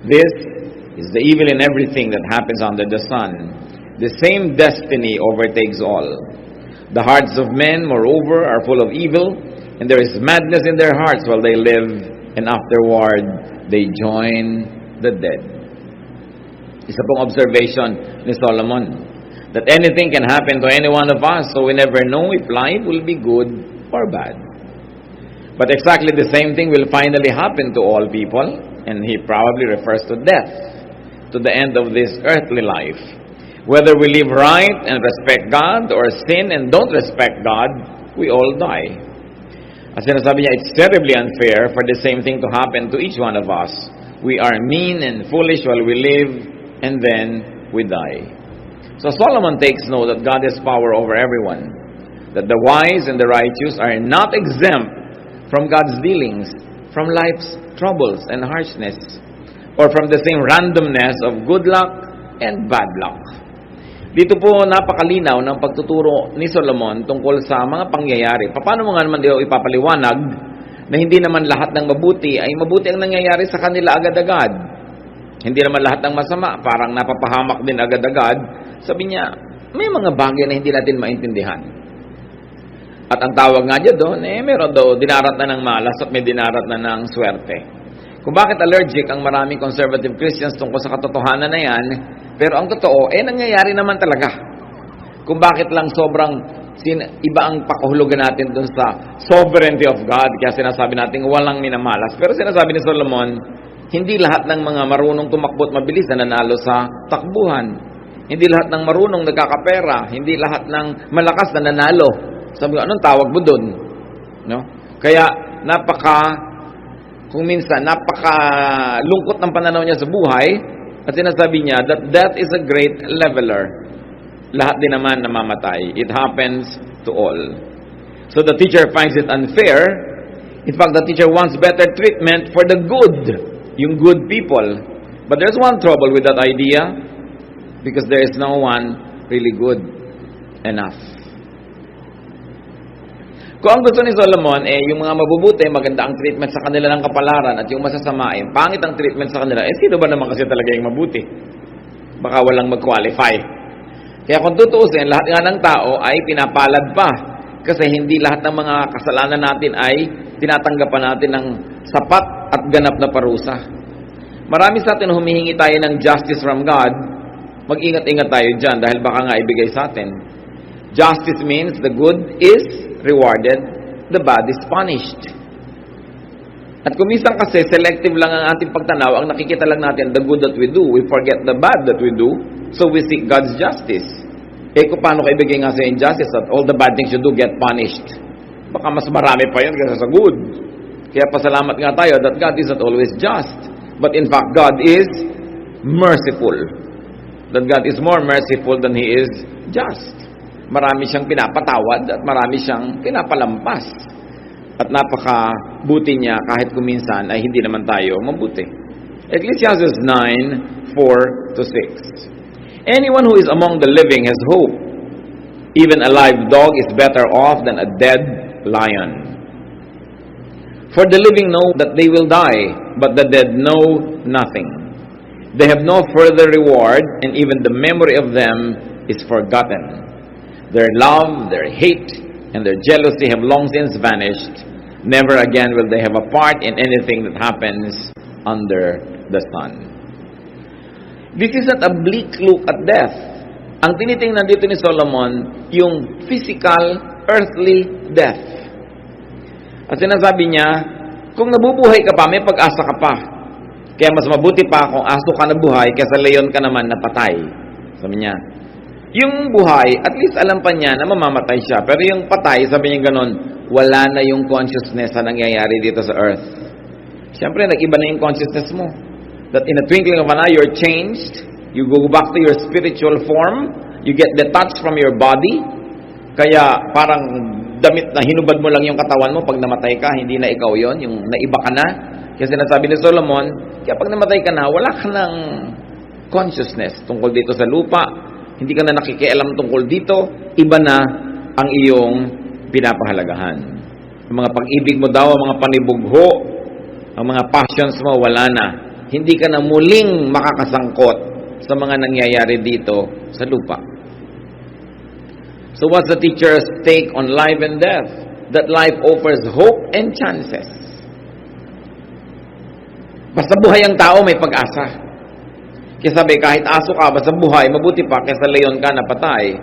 This is the evil in everything that happens under the sun. The same destiny overtakes all. The hearts of men, moreover, are full of evil, and there is madness in their hearts while they live, and afterward they join the dead. Isa pong observation ni Solomon, that anything can happen to any one of us, so we never know if life will be good or bad. But exactly the same thing will finally happen to all people, and he probably refers to death, to the end of this earthly life. Whether we live right and respect God, or sin and don't respect God, we all die. As sinasabi niya, it's terribly unfair for the same thing to happen to each one of us. We are mean and foolish while we live, and then we die. So Solomon takes note that God has power over everyone, that the wise and the righteous are not exempt from God's dealings, from life's troubles and harshness, or from the same randomness of good luck and bad luck. Dito po napakalinaw ng pagtuturo ni Solomon tungkol sa mga pangyayari. Paano mo nga naman daw ipapaliwanag na hindi naman lahat ng mabuti ay mabuti ang nangyayari sa kanila agad-agad? Hindi naman lahat ng masama, parang napapahamak din agad-agad. Sabi niya, may mga bagay na hindi natin maintindihan. At ang tawag nga dyan doon, meron daw dinarat na ng malas at may dinarat na ng swerte. Kung bakit allergic ang maraming conservative Christians tungkol sa katotohanan na yan, pero ang totoo, nangyayari naman talaga. Kung bakit lang sobrang iba ang pakahulugan natin dun sa sovereignty of God, kaya sinasabi natin walang minamalas. Pero sinasabi ni Solomon, hindi lahat ng mga marunong tumakbo at mabilis na nanalo sa takbuhan. Hindi lahat ng marunong nagkakapera. Hindi lahat ng malakas na nanalo. Sabi ko, anong tawag mo dun? No? Kaya kung minsan, napakalungkot ng pananaw niya sa buhay, at sinasabi niya that death is a great leveler. Lahat din naman namamatay. It happens to all. So the teacher finds it unfair. In fact, the teacher wants better treatment for the good, yung good people. But there's one trouble with that idea, because there is no one really good enough. Kung ang gusto ni Solomon, yung mga mabubuti, maganda ang treatment sa kanila ng kapalaran, at yung masasama, pangit ang treatment sa kanila, sino ba naman kasi talaga yung mabuti? Baka walang mag-qualify. Kaya kung tutuusin, lahat nga ng tao ay pinapalad pa. Kasi hindi lahat ng mga kasalanan natin ay tinatanggapan natin ng sapat at ganap na parusa. Marami sa atin humihingi tayo ng justice from God. Mag-ingat-ingat tayo dyan dahil baka nga ibigay sa atin. Justice means the good is rewarded, the bad is punished. At kung minsan kasi selective lang ang ating pagtanaw, ang nakikita lang natin the good that we do, we forget the bad that we do, so we seek God's justice. Kung paano ka ibigay nga sa injustice that all the bad things you do get punished? Baka mas marami pa yun kaysa sa good. Kaya pasalamat nga tayo that God is not always just, but in fact God is merciful. That God is more merciful than He is just. Marami siyang pinapatawad at marami siyang pinapalampas. At napakabuti niya kahit kuminsan ay hindi naman tayo mabuti. Ecclesiastes 9:4-6. Anyone who is among the living has hope. Even a live dog is better off than a dead lion. For the living know that they will die, but the dead know nothing. They have no further reward, and even the memory of them is forgotten. Their love, their hate, and their jealousy have long since vanished. Never again will they have a part in anything that happens under the sun. This is not a bleak look at death. Ang tinitingnan dito ni Solomon, yung physical, earthly death. At sinasabi niya, kung nabubuhay ka pa, may pag-asa ka pa. Kaya mas mabuti pa kung aso ka na buhay kaysa leon ka naman na patay. Sabi niya, yung buhay, at least alam pa niya na mamamatay siya. Pero yung patay, sabi niya ganon, wala na yung consciousness na nangyayari dito sa earth. Siyempre, nag-iba na yung consciousness mo. That in a twinkling of an eye, you're changed. You go back to your spiritual form. You get detached from your body. Kaya parang damit na hinubad mo lang yung katawan mo pag namatay ka, hindi na ikaw yon, yung naiba ka na. Kaya sinasabi ni Solomon, kaya pag namatay ka na, wala ka ng consciousness tungkol dito sa lupa. Hindi ka na nakikialam tungkol dito, iba na ang iyong pinapahalagahan. Ang mga pag-ibig mo daw, ang mga panibugho, ang mga passions mo, wala na. hindi ka na muling makakasangkot sa mga nangyayari dito sa lupa. So what's the teacher's take on life and death? That life offers hope and chances. Basta buhay ang tao, may pag-asa. Kaya sabi, kahit aso ka, basta buhay, mabuti pa kaysa leon ka na patay.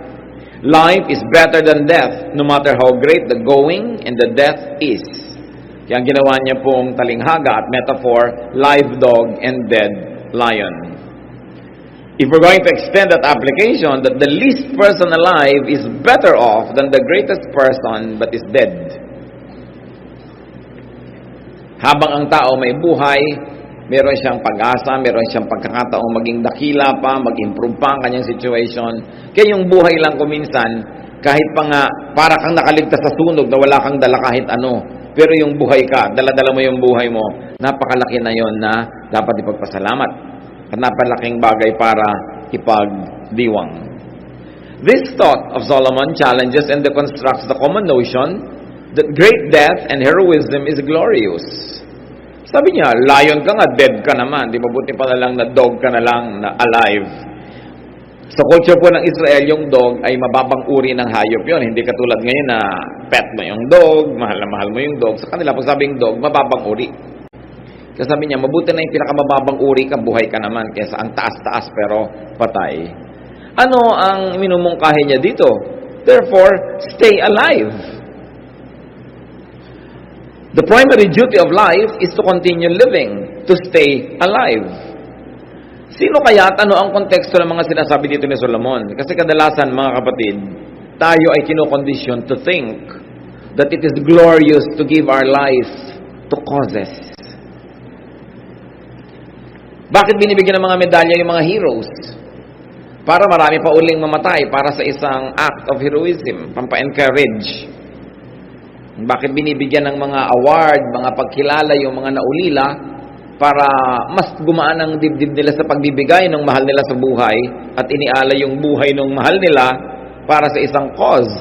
Life is better than death, no matter how great the going and the death is. Kaya ang ginawa niya pong talinghaga at metaphor, live dog and dead lion. If we're going to extend that application, that the least person alive is better off than the greatest person but is dead. Habang ang tao may buhay, meron siyang pag-asa, meron siyang pagkakataong maging dakila pa, mag-improve pa ang kanyang situation. Kaya yung buhay lang kuminsan, kahit pa nga, para kang nakaligtas sa sunog na wala kang dala kahit ano, pero yung buhay ka, dala-dala mo yung buhay mo, napakalaki na yon na dapat ipagpasalamat. At napalaking bagay para ipagdiwang. This thought of Solomon challenges and deconstructs the common notion that great death and heroism is glorious. Sabi niya, lion ka nga, dead ka naman. Di ba buti pa na lang na dog ka na lang na alive. Sa culture po ng Israel, yung dog ay mababang uri ng hayop yon. Hindi katulad ngayon na pet mo yung dog, mahal na mahal mo yung dog. Sa kanila, pag sabing dog, mababang uri. Kasi sabi niya, mabuti na yung pinakamababang uri ka, buhay ka naman, kaysa ang taas-taas pero patay. Ano ang minumungkahi niya dito? Therefore, stay alive. The primary duty of life is to continue living, to stay alive. Sino kaya at ano ang konteksto ng mga sinasabi dito ni Solomon? Kasi kadalasan, mga kapatid, tayo ay kinokondisyon to think that it is glorious to give our life to causes. Bakit binibigyan ng mga medalya yung mga heroes? Para marami pa uling mamatay para sa isang act of heroism, pampa-encourage. Bakit binibigyan ng mga award, mga pagkilala yung mga naulila para mas gumaan ang dibdib nila sa pagbibigay ng mahal nila sa buhay at iniala yung buhay ng mahal nila para sa isang cause.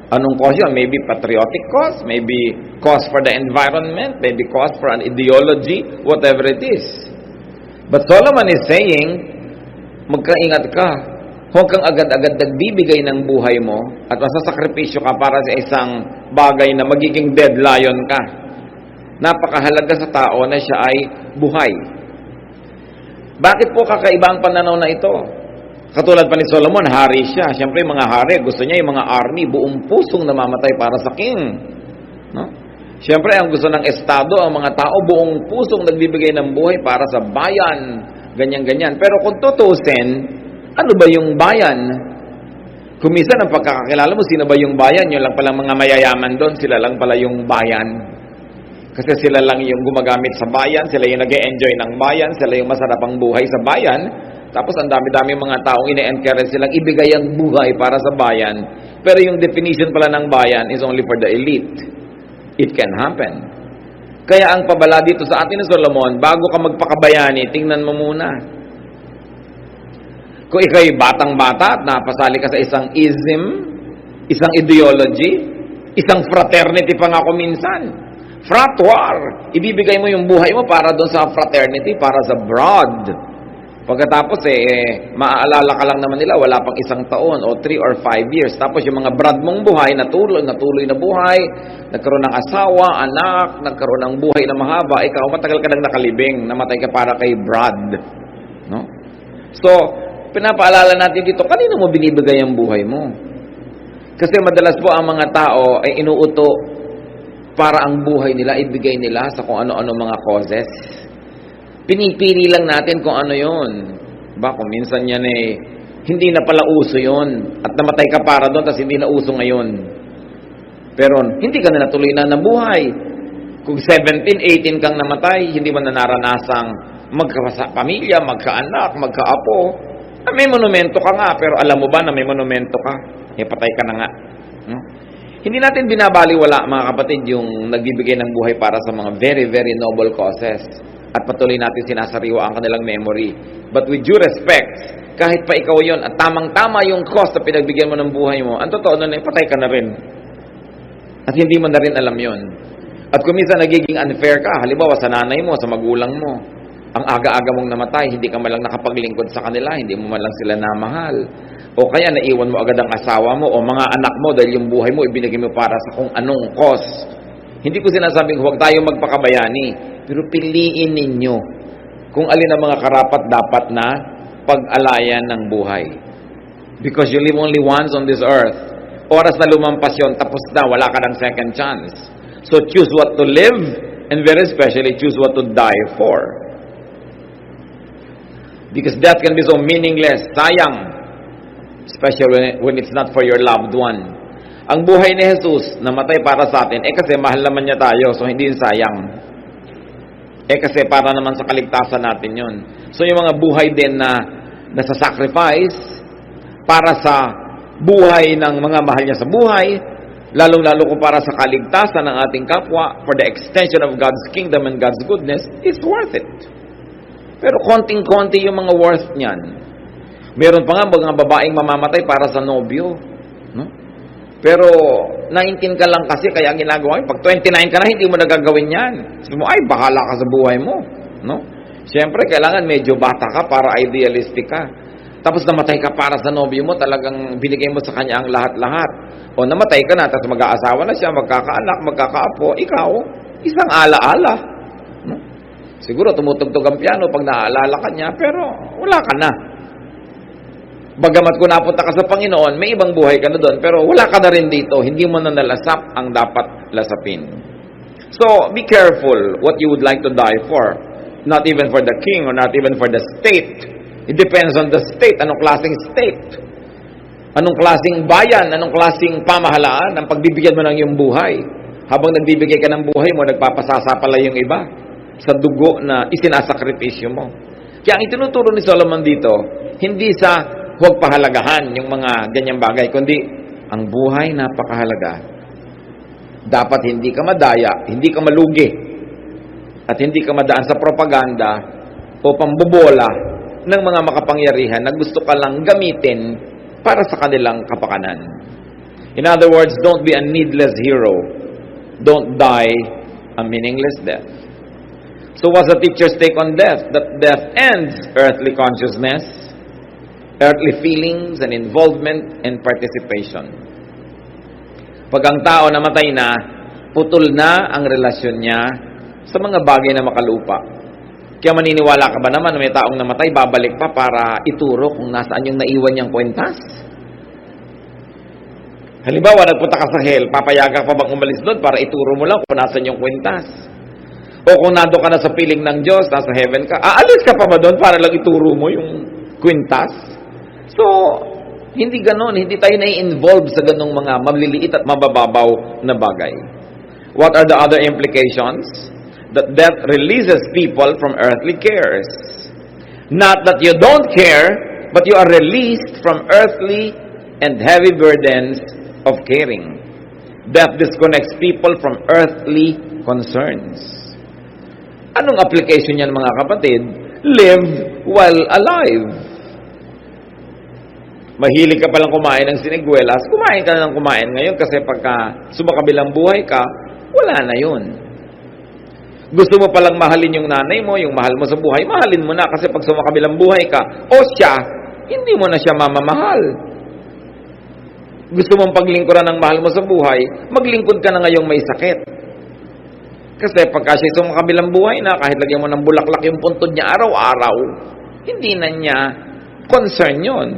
Anong cause yun? Maybe patriotic cause, maybe cause for the environment, maybe cause for an ideology, whatever it is. But Solomon is saying, magkaingat ka. Huwag kang agad-agad nagbibigay ng buhay mo at masasakripisyo ka para sa isang bagay na magiging dead lion ka. Napakahalaga sa tao na siya ay buhay. Bakit po kakaiba ang pananaw na ito? Katulad pa ni Solomon, hari siya. Siyempre, mga hari, gusto niya yung mga army, buong pusong namamatay para sa king. No? Siyempre, ang gusto ng estado, ang mga tao, buong pusong nagbibigay ng buhay para sa bayan. Ganyan-ganyan. Pero kung tutusin, ano ba yung bayan? Kung minsan, ang pagkakakilala mo, sino ba yung bayan? Yun lang palang mga mayayaman doon, sila lang pala yung bayan. Kasi sila lang yung gumagamit sa bayan, sila yung nag-e-enjoy ng bayan, sila yung masarap ang buhay sa bayan. Tapos ang dami-dami mga taong ine-encourage silang ibigay ang buhay para sa bayan. Pero yung definition pala ng bayan is only for the elite. It can happen. Kaya ang pabala dito sa atin ni Solomon, bago ka magpakabayani, tingnan mo muna. Kung ikaw'y batang-bata at napasali ka sa isang ism, isang ideology, isang fraternity pa nga kung minsan, frat war, ibibigay mo yung buhay mo para doon sa fraternity, para sa broad. Pagkatapos maaalala ka lang naman nila, wala pang isang taon o 3 or 5 years. Tapos yung mga brad mong buhay, natuloy na buhay, nagkaroon ng asawa, anak, nagkaroon ng buhay na mahaba, ikaw matagal ka nang nakalibing, namatay ka para kay brad. No? So, pinapaalala natin dito, kanino mo binibigay ang buhay mo? Kasi madalas po ang mga tao ay inuuto para ang buhay nila, ibigay nila sa kung ano-ano mga causes. Pinipili lang natin kung ano yun. Ba, kung minsan yan hindi na pala uso yun. At namatay ka para doon, tapos hindi na uso ngayon. Pero hindi ka na natuloy na nabuhay. Kung 17, 18 kang namatay, hindi mo na naranasang magkapamilya, magkaanak, magkaapo. May monumento ka nga, pero alam mo ba na may monumento ka? Patay ka na nga. No? Hindi natin binabaliwala, mga kapatid, yung nagbibigay ng buhay para sa mga very, very noble causes. At patuloy natin sinasariwa ang kanilang memory. But with due respect, kahit pa ikaw yon at tamang-tama yung cause na pinagbigyan mo ng buhay mo, ang totoo nun, patay ka na rin. At hindi mo na rin alam yon. At kung minsan nagiging unfair ka, halimbawa sa nanay mo, sa magulang mo, Ang aga-aga mong namatay, hindi ka malang nakapaglingkod sa kanila, hindi mo malang sila namahal. O kaya naiwan mo agad ang asawa mo o mga anak mo dahil yung buhay mo ibinigay mo para sa kung anong cause. Hindi ko sinasabing huwag tayo magpakabayani, pero piliin ninyo kung alin ang mga karapat dapat na pag-alayan ng buhay. Because you live only once on this earth. Oras na lumampas yun, tapos na, wala ka ng second chance. So choose what to live, and very especially choose what to die for. Because death can be so meaningless, sayang, especially when it's not for your loved one. Ang buhay ni Jesus, namatay para sa atin, kasi mahal naman niya tayo, so hindi sayang. Kasi para naman sa kaligtasan natin yun. So yung mga buhay din na nasa-sacrifice para sa buhay ng mga mahal niya sa buhay, lalong-lalo kung para sa kaligtasan ng ating kapwa, for the extension of God's kingdom and God's goodness, it's worth it. Pero konting-konti yung mga worth niyan. Meron pa nga mga babaeng mamamatay para sa nobyo. No? Pero 19 ka lang kasi, kaya ginagawa mo. Pag 29 ka na, hindi mo nagagawin yan. Sabi mo, ay, bahala ka sa buhay mo. No? Siyempre, kailangan medyo bata ka para idealistic ka. Tapos namatay ka para sa nobyo mo, talagang binigay mo sa kanya ang lahat-lahat. O namatay ka na, tapos mag-aasawa na siya, magkakaanak, magkakaapo, ikaw, isang ala-ala. No? Siguro tumutugtog ang piano pag naaalala ka niya, pero wala ka na. Bagamat kung napunta ka sa Panginoon, may ibang buhay ka na doon, pero wala ka na rin dito. Hindi mo na nalasap ang dapat lasapin. So, be careful what you would like to die for. Not even for the king or not even for the state. It depends on the state. Anong klaseng state? Anong klaseng bayan? Anong klaseng pamahalaan ang pagbibigyan mo ng iyong buhay? Habang nagbibigay ka ng buhay mo, nagpapasasa pala yung iba sa dugo na isinasakripisyo mo. Kaya ang itinuturo ni Solomon dito, hindi sa huwag pahalagahan yung mga ganyang bagay, kundi ang buhay napakahalaga. Dapat hindi ka madaya, hindi ka malugi, at hindi ka madaan sa propaganda o pambobola ng mga makapangyarihan na gusto ka lang gamitin para sa kanilang kapakanan. In other words, don't be a needless hero. Don't die a meaningless death. So what's the teacher's take on death? That death ends earthly consciousness, earthly feelings and involvement and participation. Pag ang tao namatay na, putol na ang relasyon niya sa mga bagay na makalupa. Kaya maniniwala ka ba naman na may taong namatay, babalik pa para ituro kung nasaan yung naiwan niyang kwentas? Halimbawa, nagpunta ka sa hell, papayagan pa bang umalis doon para ituro mo lang kung nasaan yung kwentas? O kung nando ka na sa piling ng Diyos, nasa heaven ka, aalis ka pa ba doon para lang ituro mo yung kwintas? So, hindi ganon. Hindi tayo na-involve sa ganong mga maliliit at mabababaw na bagay. What are the other implications? That death releases people from earthly cares. Not that you don't care, but you are released from earthly and heavy burdens of caring. Death disconnects people from earthly concerns. Anong application yan, mga kapatid? Live while alive. Mahilig ka palang kumain ng siniguelas, kumain ka na ng kumain ngayon kasi pagka sumakabilang buhay ka, wala na yun. Gusto mo palang mahalin yung nanay mo, yung mahal mo sa buhay, mahalin mo na kasi pag sumakabilang buhay ka, o siya, hindi mo na siya mamamahal. Gusto mong paglingkuran ng mahal mo sa buhay, maglingkod ka na ngayong may sakit. Kasi pagka siya sumakabilang buhay na, kahit lagyan mo ng bulaklak yung puntod niya araw-araw, hindi na niya concern yun.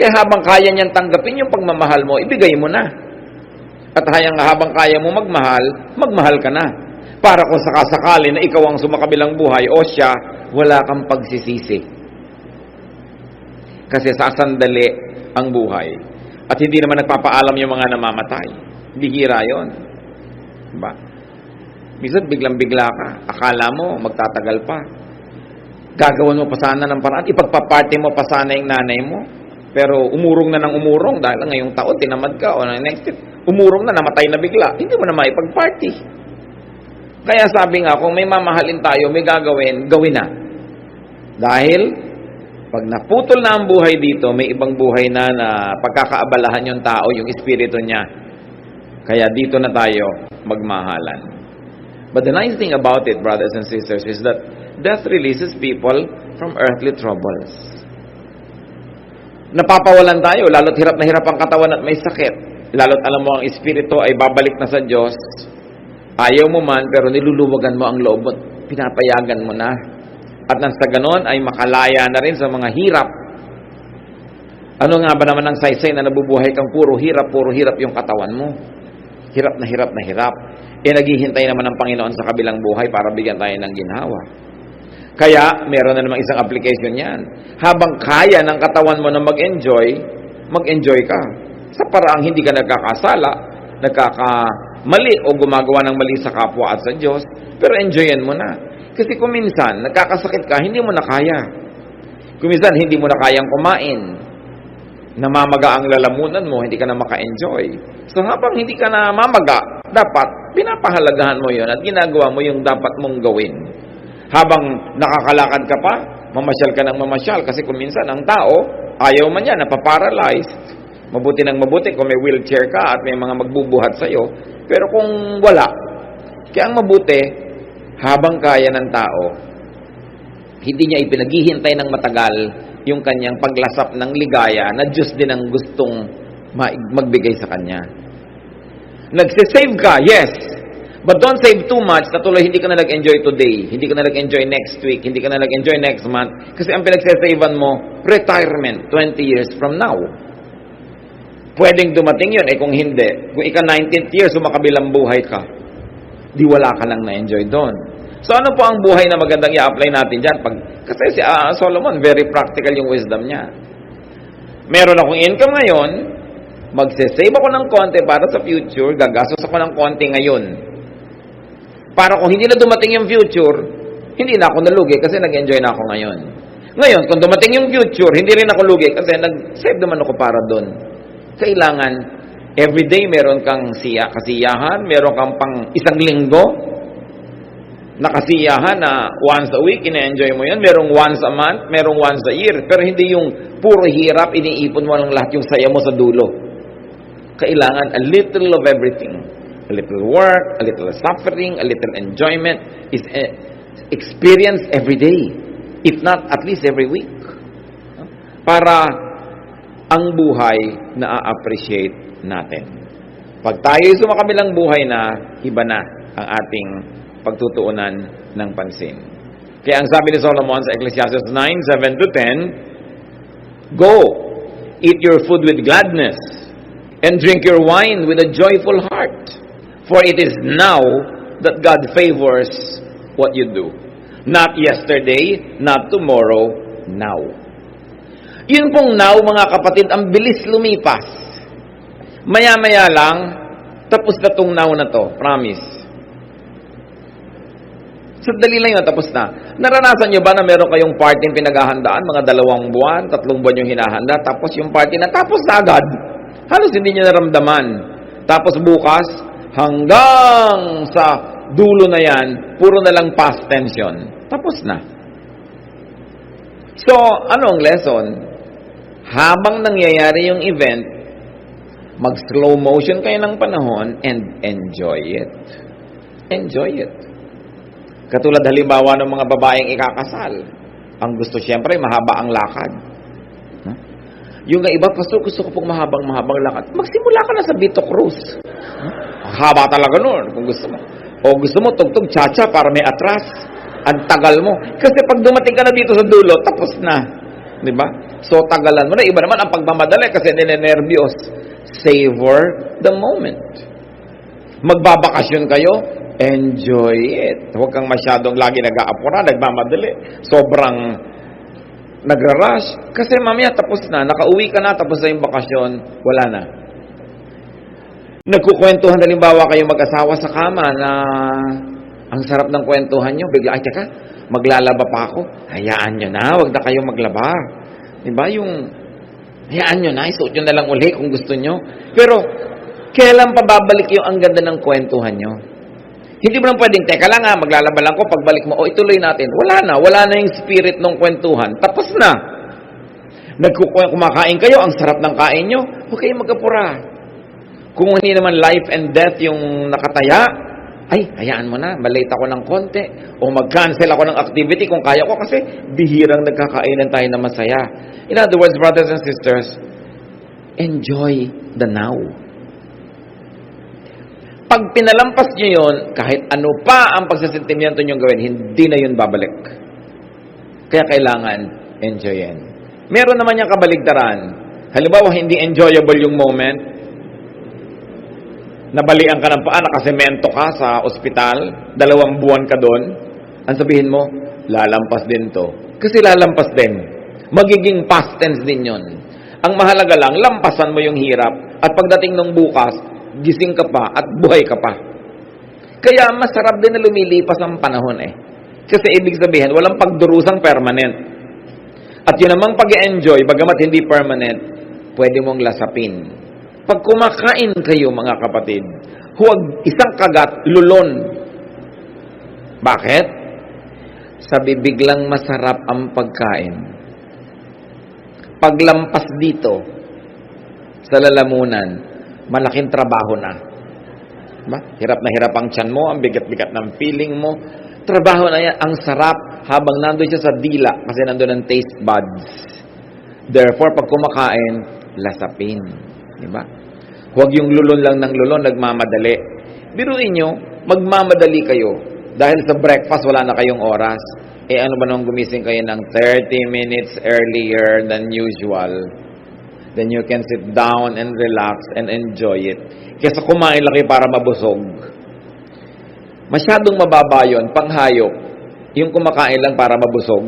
Kaya habang kaya niyang tanggapin yung pagmamahal mo, ibigay mo na. At habang kaya mo magmahal, magmahal ka na. Para kung sakasakali na ikaw ang sumakabilang buhay o siya, wala kang pagsisisi. Kasi sasandali ang buhay. At hindi naman nagpapaalam yung mga namamatay. Bihira yun. Diba? Minsan biglang-bigla ka. Akala mo, magtatagal pa. Gagawin mo pa sana ng paraan. Ipagpaparty mo pa sana yung nanay mo. Pero umurong na ng umurong dahil ngayong taon, tinamad ka. O next year, umurong na, namatay na bigla. Hindi mo na maipag-party. Kaya sabi nga, kung may mamahalin tayo, may gagawin, gawin na. Dahil, pag naputol na ang buhay dito, may ibang buhay na pagkakaabalahan yung tao, yung espiritu niya. Kaya dito na tayo magmahalan. But the nice thing about it, brothers and sisters, is that Death releases people from earthly troubles. Napapawalan tayo, lalo't hirap na hirap ang katawan at may sakit. Lalo't alam mo ang espiritu ay babalik na sa Diyos. Ayaw mo man, pero niluluwagan mo ang loob mo, pinapayagan mo na. At nang sa ganon ay makalaya na rin sa mga hirap. Ano nga ba naman ang saysay na nabubuhay kang puro hirap yung katawan mo? Hirap na hirap na hirap. Naghihintay naman ng Panginoon sa kabilang buhay para bigyan tayo ng ginhawa. Kaya, meron na namang isang application yan. Habang kaya ng katawan mo na mag-enjoy ka. Sa paraang hindi ka nagkakasala, nagkakamali o gumagawa ng mali sa kapwa at sa Diyos, pero enjoyin mo na. Kasi kung minsan, nagkakasakit ka, hindi mo na kaya. Kung minsan, hindi mo na kayang kumain. Namamaga ang lalamunan mo, hindi ka na maka-enjoy. So habang hindi ka na mamaga, dapat pinapahalagahan mo yon at ginagawa mo yung dapat mong gawin. Habang nakakalakad ka pa, mamasyal ka ng mamasyal. Kasi kung minsan, ang tao, ayaw man yan, napaparalyzed. Mabuti ng mabuti kung may wheelchair ka at may mga magbubuhat sa'yo. Pero kung wala, kaya ang mabuti, habang kaya ng tao, hindi niya ipinaghihintay ng matagal yung kanyang paglasap ng ligaya na Diyos din ang gustong magbigay sa kanya. Nagsisave ka, yes. But don't save too much na tuloy hindi ka na nag-enjoy today, hindi ka na nag-enjoy next week, hindi ka na nag-enjoy next month. Kasi ang pinagsasavean mo, retirement 20 years from now. Pwedeng dumating yun, kung hindi. Kung ika-19th year, sumakabilang buhay ka, di wala ka lang na-enjoy doon. So ano po ang buhay na magandang i-apply natin dyan? Kasi si Solomon, very practical yung wisdom niya. Meron akong income ngayon, magsasave ako ng konti para sa future, gagastos ako ng konti ngayon. Para kung hindi na dumating yung future, hindi na ako nalugi kasi nag-enjoy na ako ngayon. Ngayon, kung dumating yung future, hindi rin ako lugi kasi nag-save naman ako para doon. Kailangan, everyday meron kang kasiyahan, meron kang pang isang linggo, nakasiyahan na once a week, ina-enjoy mo yan. Merong once a month, merong once a year. Pero hindi yung puro hirap, iniipon mo lang lahat yung saya mo sa dulo. Kailangan a little of everything. A little work, a little suffering, a little enjoyment is experienced every day. If not, at least every week. Para ang buhay na-appreciate natin. Pag tayo'y sumakabilang buhay na, iba na ang ating pagtutuunan ng pansin. Kaya ang sabi ni Solomon sa Ecclesiastes 9:7-10, Go, eat your food with gladness, and drink your wine with a joyful heart. For it is now that God favors what you do. Not yesterday, not tomorrow, now. Yun pong now, mga kapatid, ang bilis lumipas. Maya-maya lang, tapos na tong now na to. Promise. Sandali lang yun, tapos na. Naranasan nyo ba na meron kayong party pinaghahandaan, mga 2 buwan, 3 buwan yung hinahanda, tapos yung party na tapos na agad. Halos hindi nyo naramdaman. Tapos bukas, hanggang sa dulo na yan, puro na lang past tense yun. Tapos na. So, ano ang lesson? Habang nangyayari yung event, mag-slow motion kayo ng panahon and enjoy it. Enjoy it. Katulad halimbawa ng mga babaeng ikakasal. Ang gusto siyempre, mahaba ang lakad. Yung iba, Pastor, gusto ko pong mahabang lakad. Magsimula ka na sa Vito Cruz. Haba talaga nun, kung gusto mo. O gusto mo, tugtog cha-cha para may atras. Ang tagal mo. Kasi pag dumating ka na dito sa dulo, tapos na. Diba? So, tagalan mo na. Iba naman ang pagmamadali kasi ninenervyos. Savor the moment. Magbabakasyon kayo, enjoy it. Huwag kang masyadong lagi nag-aapura, nagmamadali. Sobrang nagra-rush. Kasi mamaya tapos na. Nakauwi ka na, tapos na yung bakasyon, wala na. Nagkukwentuhan, halimbawa kayo mag-asawa sa kama na ang sarap ng kwentuhan nyo. Bigla, ay teka, maglalaba pa ako. Hayaan nyo na, wag na kayo maglaba. Diba? Hayaan nyo na, isuot nyo na lang uli kung gusto nyo. Pero, kailan pa babalik yung ang ganda ng kwentuhan nyo? Hindi mo lang pwedeng, teka lang maglalaba lang ko, pagbalik mo, ituloy natin. Wala na yung spirit ng kwentuhan. Tapos na. Kumakain kayo, ang sarap ng kain nyo, huwag kayong magkapura. Kung hindi naman life and death yung nakataya, Ay, hayaan mo na, malate ako ng konti. O mag-cancel ako ng activity kung kaya ko kasi bihirang nagkakainan tayo na masaya. In other words, brothers and sisters, enjoy the now. Pag pinalampas nyo yun, kahit ano pa ang pagsasentimiento nyo gawin, hindi na yun babalik. Kaya kailangan enjoyin. Meron naman yung kabaligtaran. Halimbawa, hindi enjoyable yung moment. Nabalian ka ng paa, nakasemento ka sa ospital, 2 buwan ka doon. Ang sabihin mo, lalampas din to. Kasi lalampas din. Magiging past tense din yun. Ang mahalaga lang, lampasan mo yung hirap. At pagdating ng bukas, gising ka pa at buhay ka pa. Kaya masarap din na lumilipas ang panahon eh. Kasi ibig sabihin, walang pagdurusang permanent. At yun namang pag-enjoy, bagamat hindi permanent, pwede mong lasapin. Pag kumakain kayo, mga kapatid, huwag isang kagat, lulon. Bakit? Sa bibig lang masarap ang pagkain. Paglampas dito, sa lalamunan, malaking trabaho na. Diba? Hirap na hirap ang tiyan mo, ang bigat-bigat ng feeling mo. Trabaho na yan, ang sarap habang nandun siya sa dila kasi nandun ang taste buds. Therefore, pag kumakain, lasapin. Diba? Huwag yung lulon lang ng lulon, nagmamadali. Biruin nyo, magmamadali kayo. Dahil sa breakfast, wala na kayong oras. Eh ano ba nung gumising kayo ng 30 minutes earlier than usual? Then you can sit down and relax and enjoy it. Kesa kumain lang kayo para mabusog. Masyadong mababa yun, panghayop. Yung kumakain lang para mabusog.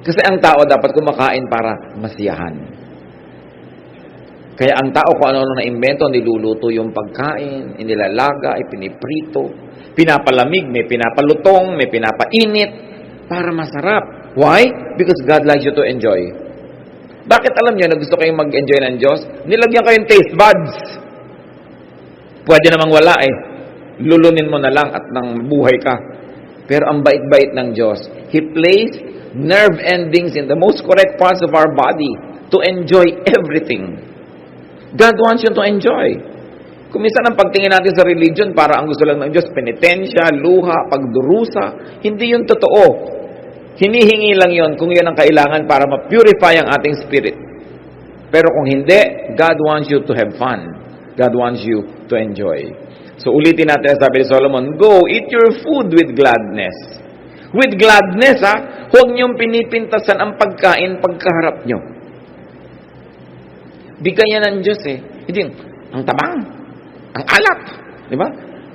Kasi ang tao dapat kumakain para masiyahan. Kaya ang tao kung ano-ano na-invento, niluluto yung pagkain, inilalaga, ipiniprito, pinapalamig, may pinapalutong, may pinapainit, para masarap. Why? Because God likes you to enjoy. Bakit alam niyo na gusto kayong mag-enjoy ng Diyos? Nilagyan kayong taste buds. Pwede namang wala eh. Lulunin mo na lang at nang buhay ka. Pero ang bait-bait ng Diyos, He placed nerve endings in the most correct parts of our body to enjoy everything. God wants you to enjoy. Kung minsan ang pagtingin natin sa religion, para ang gusto lang ng Diyos, penitensya, luha, pagdurusa, hindi yun totoo. Hinihingi lang yun kung yun ang kailangan para ma-purify ang ating spirit. Pero kung hindi, God wants you to have fun. God wants you to enjoy. So ulitin natin ang sabi ni Solomon, go, eat your food with gladness. With gladness, ha? Huwag niyong pinipintasan ang pagkain pagkaharap niyo. Bigayan ng Diyos eh. Hindi, ang tabang, ang alat. Di ba?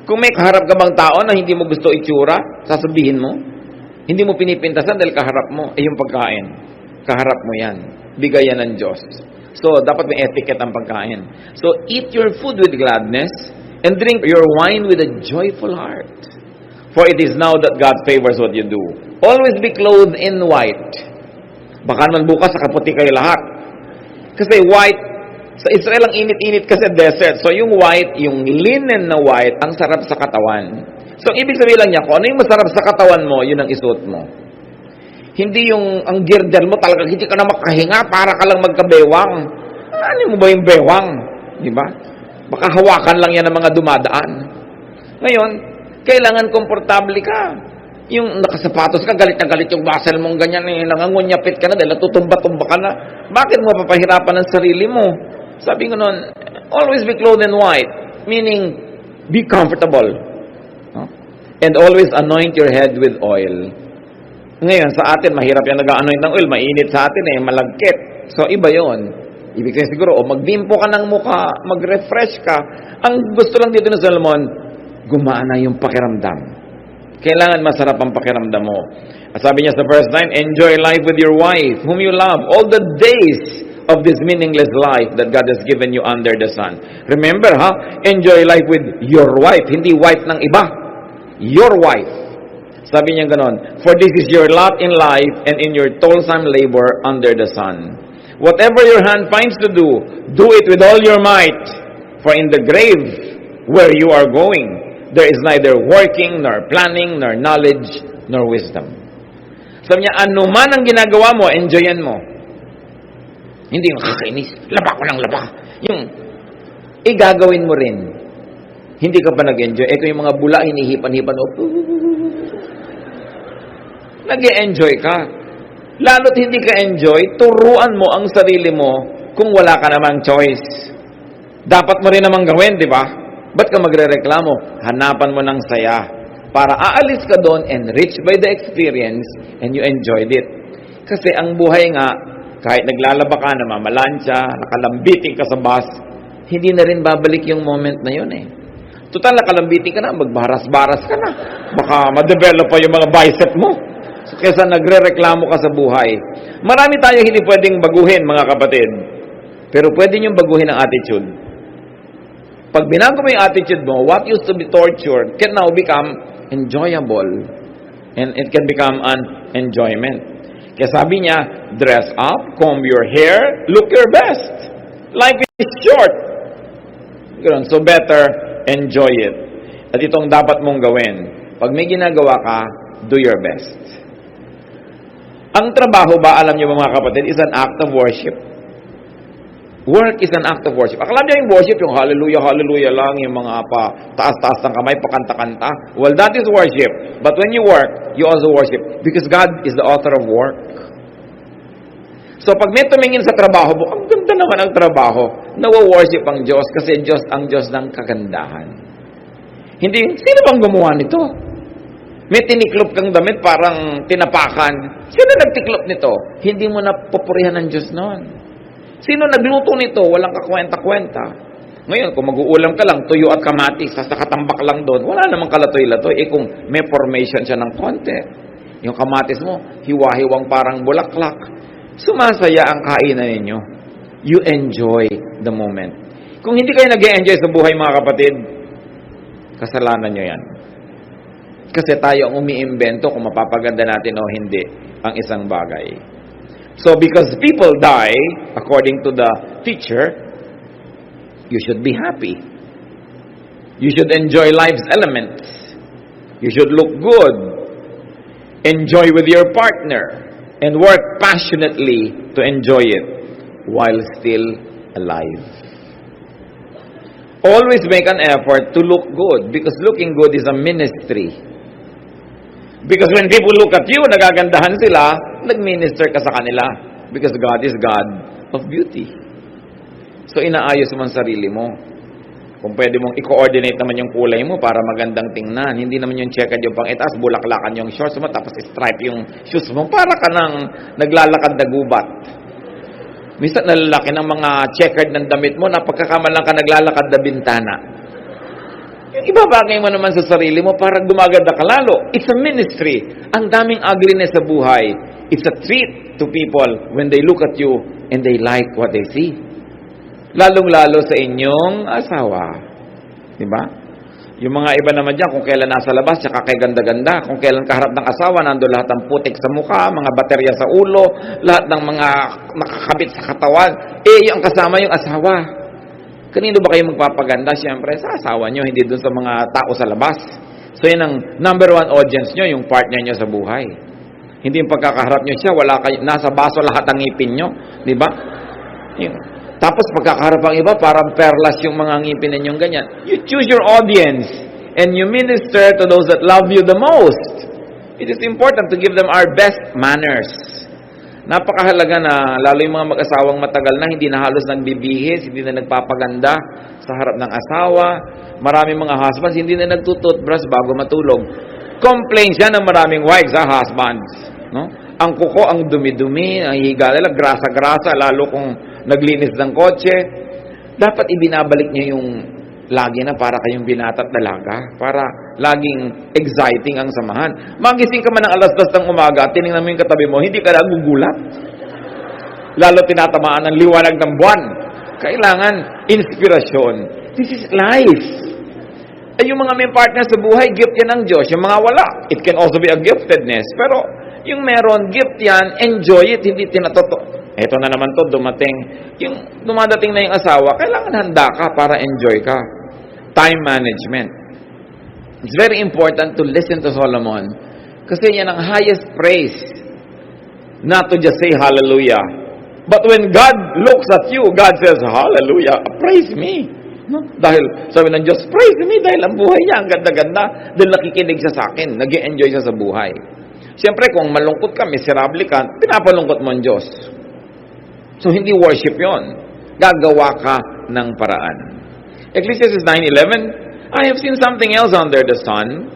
Kung may kaharap ka bang tao na hindi mo gusto itsura, sasabihin mo, hindi mo pinipintasan dahil kaharap mo, yung pagkain. Kaharap mo yan. Bigayan ng Diyos. So, dapat may etiquette ang pagkain. So, eat your food with gladness and drink your wine with a joyful heart. For it is now that God favors what you do. Always be clothed in white. Baka naman bukas, nakaputi kayo lahat. Kasi white, sa Israel ang init-init kasi desert. So yung white, yung linen na white, ang sarap sa katawan. So ibig sabihin lang niya, kung ano yung masarap sa katawan mo, yun ang isuot mo. Hindi yung ang girdle mo, talagang hindi ka na makahinga para ka lang magkabewang. Ano mo ba yung bewang? Di ba? Baka hawakan lang yan ng mga dumadaan. Ngayon, kailangan komportable ka. Yung nakasapatos ka, galit na galit yung muscle mong ganyan, nangangunyapit ka na dahil natutumba-tumba ka na. Bakit mo papahirapan ang sarili mo? Sabi ko noon, always be clothed in white, meaning be comfortable. And always anoint your head with oil. Ngayon, sa atin, mahirap yan nag-anoint ng oil, mainit sa atin malagkit. So, iba yon. Ibig sabihin siguro, magbimpo ka ng mukha, mag-refresh ka. Ang gusto lang dito ng Solomon, gumana yung pakiramdam. Kailangan masarap ang pakiramdam mo. At sabi niya sa verse 9, enjoy life with your wife, whom you love, all the days of this meaningless life that God has given you under the sun. Remember, enjoy life with your wife, hindi wife ng iba. Your wife. Sabi niya ganon, for this is your lot in life and in your toilsome labor under the sun. Whatever your hand finds to do it with all your might. For in the grave where you are going, there is neither working, nor planning, nor knowledge, nor wisdom. Sabi niya, ano man ang ginagawa mo, enjoyan mo. Hindi yung kakainis, laba ko ng laba. Yung, igagawin mo rin. Hindi ka pa nag-enjoy. Ito yung mga bula, hinihipan-hipan. Nag-enjoy ka. Lalo't hindi ka enjoy, turuan mo ang sarili mo kung wala ka namang choice. Dapat mo rin namang gawin, di ba? Ba't ka magre-reklamo? Hanapan mo ng saya para aalis ka doon enriched by the experience and you enjoyed it. Kasi ang buhay nga, kahit naglalaba ka, namamalansya, nakalambiting ka sa bus, hindi na rin babalik yung moment na yun eh. Total, nakalambiting ka na, magbaras-baras ka na. Baka ma-develop pa yung mga bicep mo. So, kesa nagre-reklamo ka sa buhay. Marami tayo hindi pwedeng baguhin, mga kapatid. Pero pwede niyong baguhin ang attitude. Pag binago mo yung attitude mo, what used to be torture can now become enjoyable. And it can become an enjoyment. Kaya sabi niya, dress up, comb your hair, look your best. Life is short. Ganun. So better, enjoy it. At itong dapat mong gawin. Pag may ginagawa ka, do your best. Ang trabaho ba, alam niyo mga kapatid, is an act of worship. Work is an act of worship. Akala niyo yung worship, yung hallelujah, hallelujah lang, yung mga taas-taas ng kamay, pakanta-kanta. Well, that is worship. But when you work, you also worship. Because God is the author of work. So, pag may tumingin sa trabaho mo, ang ganda naman ang trabaho. Nawa-worship ang Diyos kasi Diyos ang Diyos ng kagandahan. Hindi, sino bang gumawa nito? May tiniklop kang damit, parang tinapakan. Sino nagtiklop nito? Hindi mo na papurihan ng Diyos noon. Sino nagluto nito? Walang kakwenta-kwenta. Ngayon, kung mag-uulam ka lang, tuyo at kamatis, sa katambak lang doon, wala namang kalatoy-latoy. Kung may formation siya ng konti, yung kamatis mo, hiwa-hiwang parang bulaklak, sumasaya ang kainan ninyo. You enjoy the moment. Kung hindi kayo nag-enjoy sa buhay, mga kapatid, kasalanan nyo yan. Kasi tayo ang umiimbento kung mapapaganda natin o hindi ang isang bagay. So, because people die, according to the teacher, you should be happy. You should enjoy life's elements. You should look good. Enjoy with your partner. And work passionately to enjoy it while still alive. Always make an effort to look good because looking good is a ministry. Because when people look at you, nagagandahan sila, nag-minister ka sa kanila. Because God is God of beauty. So, inaayos mo ang sarili mo. Kung pwede mong i-coordinate naman yung kulay mo para magandang tingnan. Hindi naman yung checkered yung pang-itaas, bulaklakan yung shorts mo, tapos stripe yung shoes mo. Para ka nang naglalakad na gubat. Minsan nalalaki ng mga checkered ng damit mo, napagkakamalang ka naglalakad na bintana. Yung ibabagay mo naman sa sarili mo para gumaganda ka lalo. It's a ministry. Ang daming ugliness sa buhay. It's a treat to people when they look at you and they like what they see. Lalong-lalo sa inyong asawa. Diba? Yung mga iba naman dyan, kung kailan nasa labas, tsaka kay ganda-ganda. Kung kailan kaharap ng asawa, nando lahat ng putik sa mukha, mga baterya sa ulo, lahat ng mga nakakabit sa katawan. Yung kasama yung asawa. Kanino ba kayo magpapaganda? Siyempre, sa asawa nyo, hindi dun sa mga tao sa labas. So, yun ang number one audience nyo, yung partner nyo sa buhay. Hindi yung pagkakaharap nyo siya, wala kayo, nasa baso lahat ang ngipin nyo. Di ba? Tapos, pagkakaharap ang iba, parang perlas yung mga ngipin ninyong ganyan. You choose your audience and you minister to those that love you the most. It is important to give them our best manners. Napakahalaga na, lalo yung mga mag-asawang matagal na, hindi na halos nagbibihis, hindi na nagpapaganda sa harap ng asawa. Maraming mga husbands, hindi na nagtututbrush bago matulog. Complain siya ng maraming wives, husbands. No? Ang kuko, ang dumi-dumi, ang higa nila, grasa-grasa, lalo kung naglinis ng kotse. Dapat ibinabalik niyo yung lagi na para kayong binata't dalaga, para laging exciting ang samahan. Magising ka man ng alas 2 ng umaga, tinignan mo yung katabi mo, hindi ka nagugulat. Lalo tinatamaan ng liwanag ng buwan. Kailangan inspirasyon. This is life. Ay, yung mga may partner sa buhay, gift yan ng Diyos. Yung mga wala, it can also be a giftedness. Pero yung meron, gift yan, enjoy it, hindi tinatoto. Ito na naman to, dumating. Yung dumadating na yung asawa, kailangan handa ka para enjoy ka. Time management. It's very important to listen to Solomon kasi yan ang highest praise. Not to just say hallelujah. But when God looks at you, God says, hallelujah, praise me. No? Dahil, sabi ng Diyos, praise me, dahil ang buhay niya, ang ganda-ganda. Dahil nakikinig siya sa akin, nag-enjoy siya sa buhay. Siyempre, kung malungkot ka, miserable ka, pinapalungkot mo ang Diyos. So, hindi worship yon. Gagawa ka ng paraan. Ecclesiastes 9:11, I have seen something else under the sun.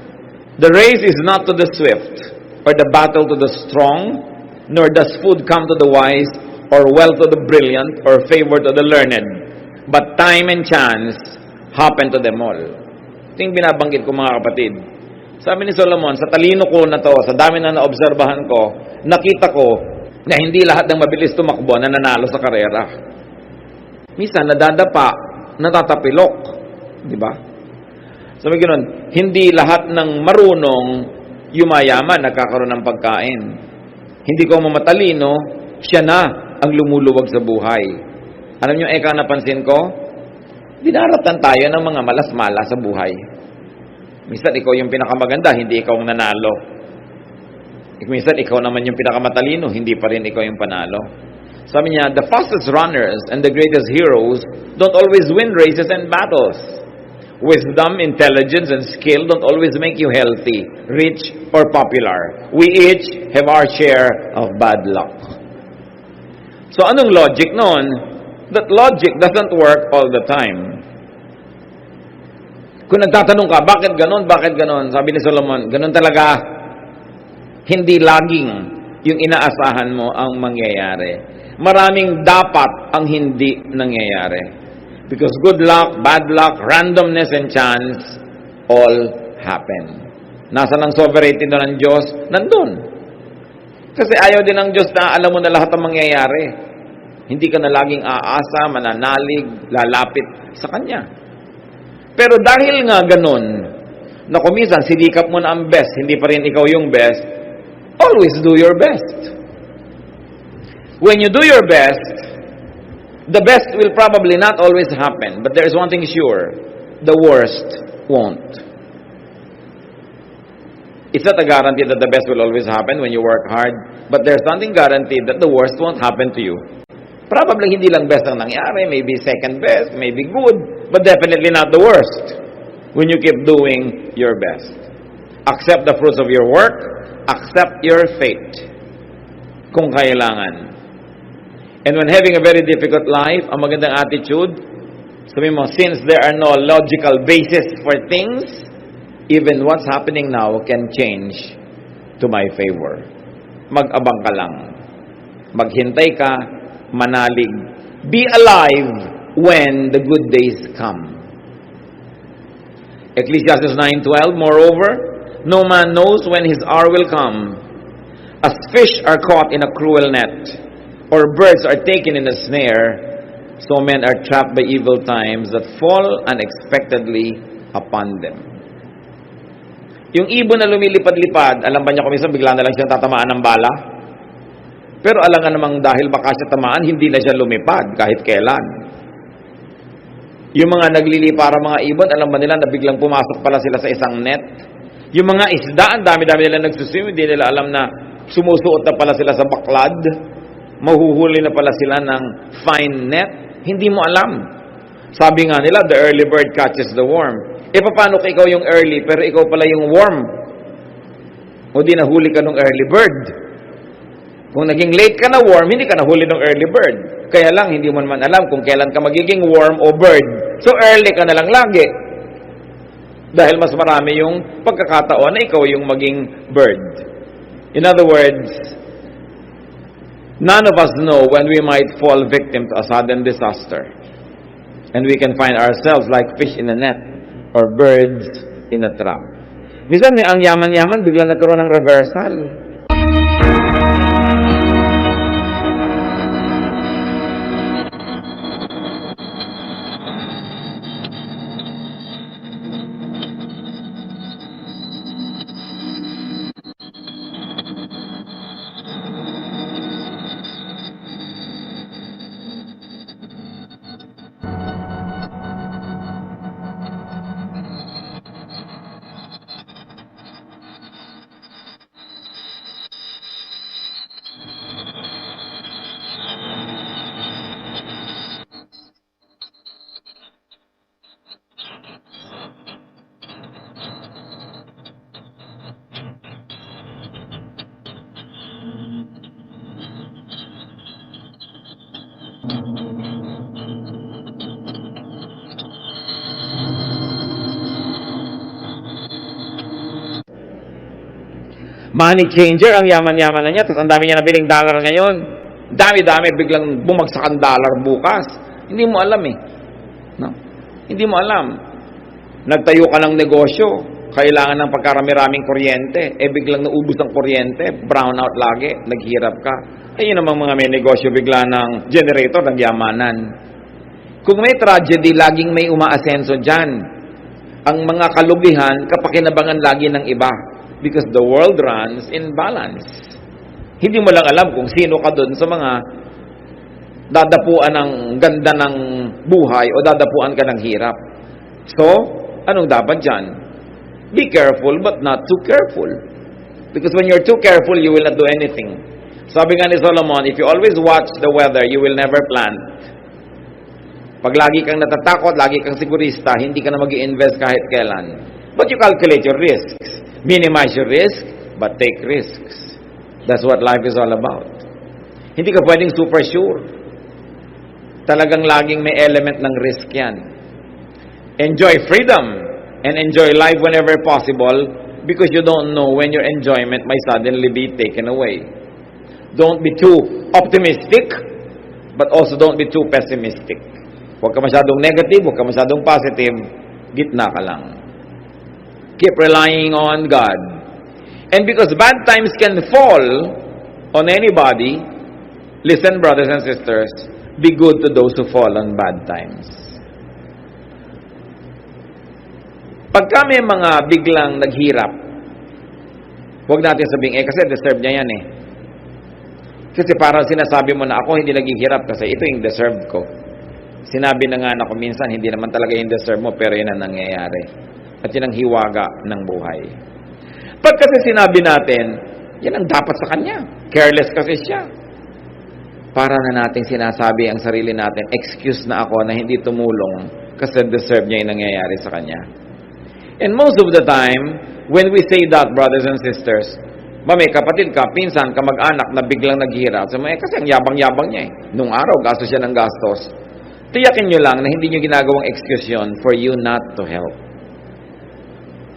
The race is not to the swift, or the battle to the strong, nor does food come to the wise, or wealth to the brilliant, or favor to the learned. But time and chance happen to them all. Ito yung binabanggit ko, mga kapatid. Sabi ni Solomon, sa talino ko na to, sa dami na naobserbahan ko, nakita ko na hindi lahat ng mabilis tumakbo na nanalo sa karera. Minsan, nadadapa, natatapilok. Di ba? Sabi ganoon, hindi lahat ng marunong yumayaman, nagkakaroon ng pagkain. Hindi ko mamatalino, siya na ang lumuluwag sa buhay. Alam niyo, napansin ko, dinaratan tayo ng mga malas-mala sa buhay. Minsan, ikaw yung pinakamaganda, hindi ikaw ang nanalo. Minsan, ikaw naman yung pinakamatalino, hindi pa rin ikaw yung panalo. Sabi niya, the fastest runners and the greatest heroes don't always win races and battles. Wisdom, intelligence, and skill don't always make you healthy, rich, or popular. We each have our share of bad luck. So, anong logic noon? That logic doesn't work all the time. Kung nagtatanong ka, bakit ganon? Bakit ganon? Sabi ni Solomon, ganon talaga. Hindi laging yung inaasahan mo ang mangyayari. Maraming dapat ang hindi nangyayari. Because good luck, bad luck, randomness, and chance all happen. Nasa ng sovereignty ng Diyos? Nandun. Kasi ayaw din ng Diyos na alam mo na lahat ang mangyayari. Hindi ka na laging aasa, mananalig, lalapit sa Kanya. Pero dahil nga ganun, na kuminsan sinikap mo na ang best, hindi pa rin ikaw yung best, always do your best. When you do your best, the best will probably not always happen. But there is one thing sure, the worst won't. It's not a guarantee that the best will always happen when you work hard, but there's something guaranteed that the worst won't happen to you. Probably hindi lang best ang nangyari, maybe second best, maybe good, but definitely not the worst when you keep doing your best. Accept the fruits of your work, accept your fate kung kailangan. And when having a very difficult life, ang magandang attitude, sabi mo, since there are no logical basis for things, even what's happening now can change to my favor. Mag-abang ka lang. Maghintay ka, manalig. Be alive when the good days come. Ecclesiastes 9:12, moreover, no man knows when his hour will come. As fish are caught in a cruel net, or birds are taken in a snare, so men are trapped by evil times that fall unexpectedly upon them. Yung ibon na lumilipad-lipad, alam ba niya kung minsan bigla na lang siyang tatamaan ng bala? Pero alam nga namang dahil baka siya tamaan, hindi na siya lumipad kahit kailan. Yung mga naglilipara mga ibon, alam ba nila na biglang pumasok pala sila sa isang net? Yung mga isda, ang dami-dami nila nagsuswim, hindi nila alam na sumusuot na pala sila sa baklad. Mahuhuli na pala sila ng fine net. Hindi mo alam. Sabi nga nila, the early bird catches the worm. Paano ka ikaw yung early, pero ikaw pala yung worm? O di nahuli ka ng early bird? Kung naging late ka na worm, hindi ka nahuli ng early bird. Kaya lang, hindi mo naman alam kung kailan ka magiging worm o bird. So, early ka na lang lagi. Dahil mas marami yung pagkakataon na ikaw yung maging bird. In other words, none of us know when we might fall victim to a sudden disaster. And we can find ourselves like fish in a net or birds in a trap. Minsan, ang yaman-yaman, bigla nagkaroon ng reversal. Money changer, ang yaman-yaman na niya, tapos ang dami niya nabiling dollar ngayon. Dami-dami, biglang bumagsak ang dollar bukas. Hindi mo alam eh. No? Hindi mo alam. Nagtayo ka ng negosyo, kailangan ng pagkarami-raming kuryente, biglang naubos ang kuryente, brown out lagi, naghirap ka. Ayun namang mga may negosyo, bigla ng generator, nagyamanan. Kung may tragedy, laging may umaasenso dyan. Ang mga kalubihan, kapakinabangan lagi ng iba. Because the world runs in balance. Hindi mo lang alam kung sino ka doon sa mga dadapuan ng ganda ng buhay o dadapuan ka ng hirap. So, anong dapat dyan? Be careful but not too careful. Because when you're too careful, you will not do anything. Sabi nga ni Solomon, if you always watch the weather, you will never plant. Pag lagi kang natatakot, lagi kang sigurista, hindi ka na mag-i-invest kahit kailan. But you calculate your risks. Minimize your risk, but take risks. That's what life is all about. Hindi ka pwedeng super sure. Talagang laging may element ng risk yan. Enjoy freedom and enjoy life whenever possible because you don't know when your enjoyment might suddenly be taken away. Don't be too optimistic, but also don't be too pessimistic. Huwag ka masyadong negative, huwag ka masyadong positive, gitna ka lang. Keep relying on God. And because bad times can fall on anybody, listen, brothers and sisters, be good to those who fall on bad times. Pagka may mga biglang naghirap, huwag natin sabihin, kasi deserve niya yan eh. Kasi parang sinasabi mo na ako hindi naghihirap kasi ito yung deserve ko. Sinabi na nga ako minsan, hindi naman talaga yung deserve mo, pero yun ang nangyayari. At yun ang hiwaga ng buhay. Pag kasi sinabi natin, yan ang dapat sa kanya. Careless kasi siya. Para na natin sinasabi ang sarili natin, excuse na ako na hindi tumulong kasi deserve niya yung nangyayari sa kanya. And most of the time, when we say that, brothers and sisters, may kapatid ka, pinsan ka, mag-anak na biglang naghihirap. So, kasi ang yabang-yabang niya eh. Nung araw, gastos siya ng gastos. Tiyakin nyo lang na hindi nyo ginagawang excuse yun for you not to help.